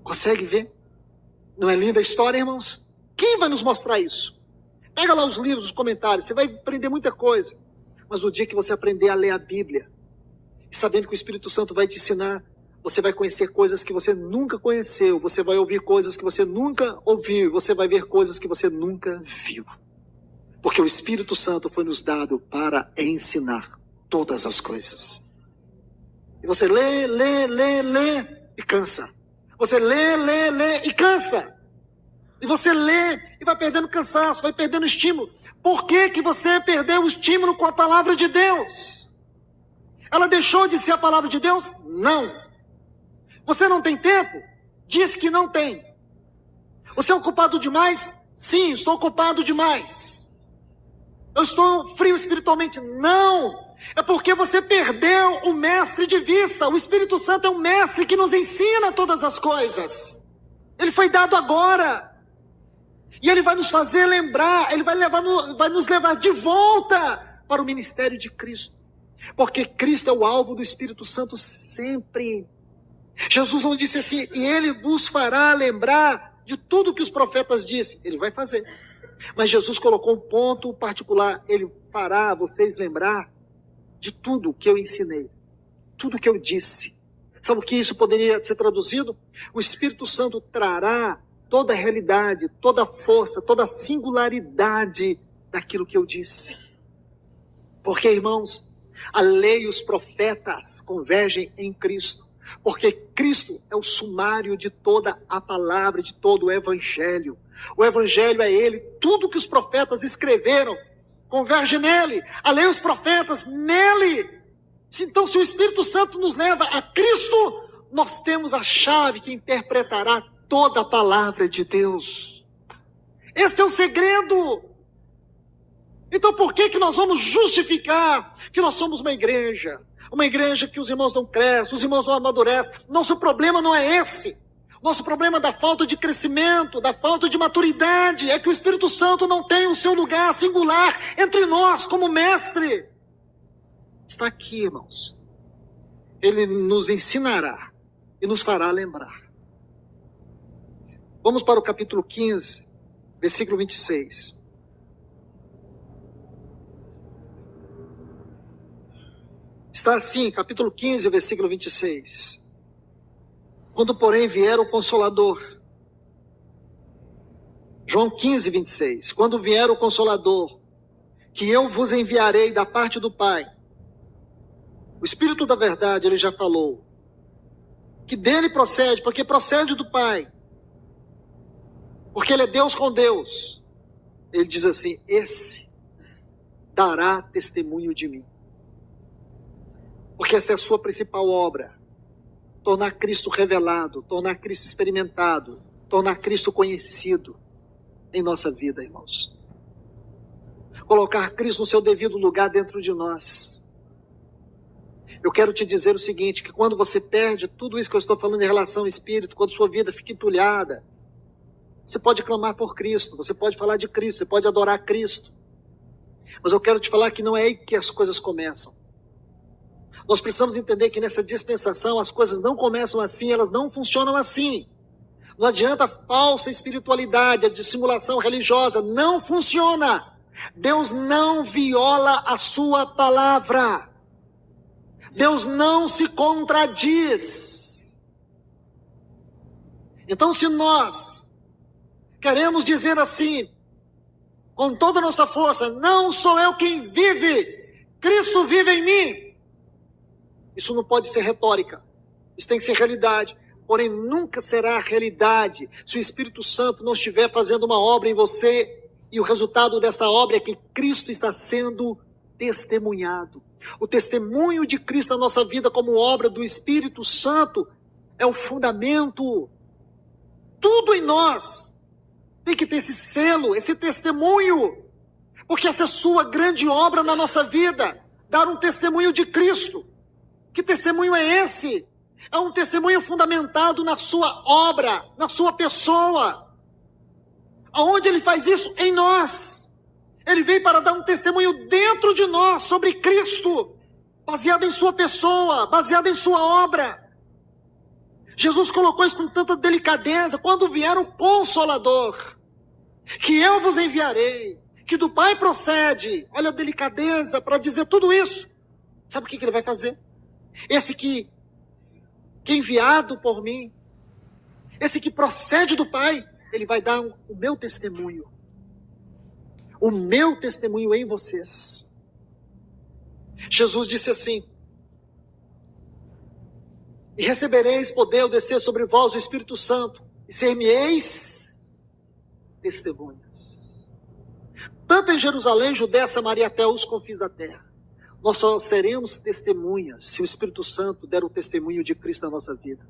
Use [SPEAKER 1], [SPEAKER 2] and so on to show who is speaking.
[SPEAKER 1] Consegue ver? Não é linda a história, irmãos? Quem vai nos mostrar isso? Pega lá os livros, os comentários, você vai aprender muita coisa. Mas o dia que você aprender a ler a Bíblia, e sabendo que o Espírito Santo vai te ensinar, você vai conhecer coisas que você nunca conheceu, você vai ouvir coisas que você nunca ouviu, você vai ver coisas que você nunca viu. Porque o Espírito Santo foi nos dado para ensinar todas as coisas. E você lê e cansa. Você lê e cansa. E você lê e vai perdendo cansaço, vai perdendo estímulo. Por que que você perdeu o estímulo com a palavra de Deus? Ela deixou de ser a palavra de Deus? Não. Você não tem tempo? Diz que não tem. Você é ocupado demais? Sim, estou ocupado demais. Eu estou frio espiritualmente? Não. É porque você perdeu o mestre de vista. O Espírito Santo é um mestre que nos ensina todas as coisas. Ele foi dado agora. E ele vai nos fazer lembrar, ele vai nos levar de volta para o ministério de Cristo. Porque Cristo é o alvo do Espírito Santo sempre. Jesus não disse assim, e ele vos fará lembrar de tudo que os profetas disseram. Ele vai fazer. Mas Jesus colocou um ponto particular. Ele fará vocês lembrar de tudo que eu ensinei. Tudo que eu disse. Sabe o que isso poderia ser traduzido? O Espírito Santo trará toda a realidade, toda a força, toda a singularidade daquilo que eu disse. Porque, irmãos, a lei e os profetas convergem em Cristo. Porque Cristo é o sumário de toda a palavra, de todo o Evangelho. O Evangelho é Ele. Tudo que os profetas escreveram converge nele. A lei e os profetas nele. Então, se o Espírito Santo nos leva a Cristo, nós temos a chave que interpretará toda a palavra de Deus. Esse é o segredo. Então por que nós vamos justificar que nós somos uma igreja que os irmãos não crescem, os irmãos não amadurecem? Nosso problema não é esse. Nosso problema é da falta de crescimento, da falta de maturidade. É que o Espírito Santo não tem o seu lugar singular entre nós como mestre. Está aqui, irmãos. Ele nos ensinará e nos fará lembrar. Vamos para o capítulo 15, versículo 26. Está assim, capítulo 15, versículo 26. Quando, porém, vier o Consolador. João 15, 26. Quando vier o Consolador, que eu vos enviarei da parte do Pai. O Espírito da verdade, ele já falou. Que dele procede, porque procede do Pai. Porque ele é Deus com Deus. Ele diz assim, esse dará testemunho de mim. Porque essa é a sua principal obra. Tornar Cristo revelado, tornar Cristo experimentado, tornar Cristo conhecido em nossa vida, irmãos. Colocar Cristo no seu devido lugar dentro de nós. Eu quero te dizer o seguinte, que quando você perde tudo isso que eu estou falando em relação ao Espírito, quando sua vida fica entulhada, você pode clamar por Cristo, você pode falar de Cristo, você pode adorar Cristo. Mas eu quero te falar que não é aí que as coisas começam. Nós precisamos entender que nessa dispensação as coisas não começam assim, elas não funcionam assim. Não adianta a falsa espiritualidade, a dissimulação religiosa, não funciona. Deus não viola a sua palavra. Deus não se contradiz. Então, se nós queremos dizer assim, com toda a nossa força, não sou eu quem vive, Cristo vive em mim. Isso não pode ser retórica, isso tem que ser realidade. Porém, nunca será realidade se o Espírito Santo não estiver fazendo uma obra em você e o resultado dessa obra é que Cristo está sendo testemunhado. O testemunho de Cristo na nossa vida como obra do Espírito Santo é o fundamento. Tudo em nós tem que ter esse selo, esse testemunho, porque essa é a sua grande obra na nossa vida, dar um testemunho de Cristo. Que testemunho é esse? É um testemunho fundamentado na sua obra, na sua pessoa. Aonde ele faz isso? Em nós. Ele veio para dar um testemunho dentro de nós sobre Cristo, baseado em sua pessoa, baseado em sua obra. Jesus colocou isso com tanta delicadeza. Quando vier o Consolador, que eu vos enviarei, que do Pai procede, olha a delicadeza para dizer tudo isso. Sabe o que ele vai fazer? Esse que é enviado por mim, esse que procede do Pai, ele vai dar o meu testemunho. O meu testemunho em vocês. Jesus disse assim: e recebereis poder ao descer sobre vós o Espírito Santo, e ser-me-eis testemunhas. Tanto em Jerusalém, Judéia, Samaria, até os confins da terra. Nós só seremos testemunhas se o Espírito Santo der o testemunho de Cristo na nossa vida.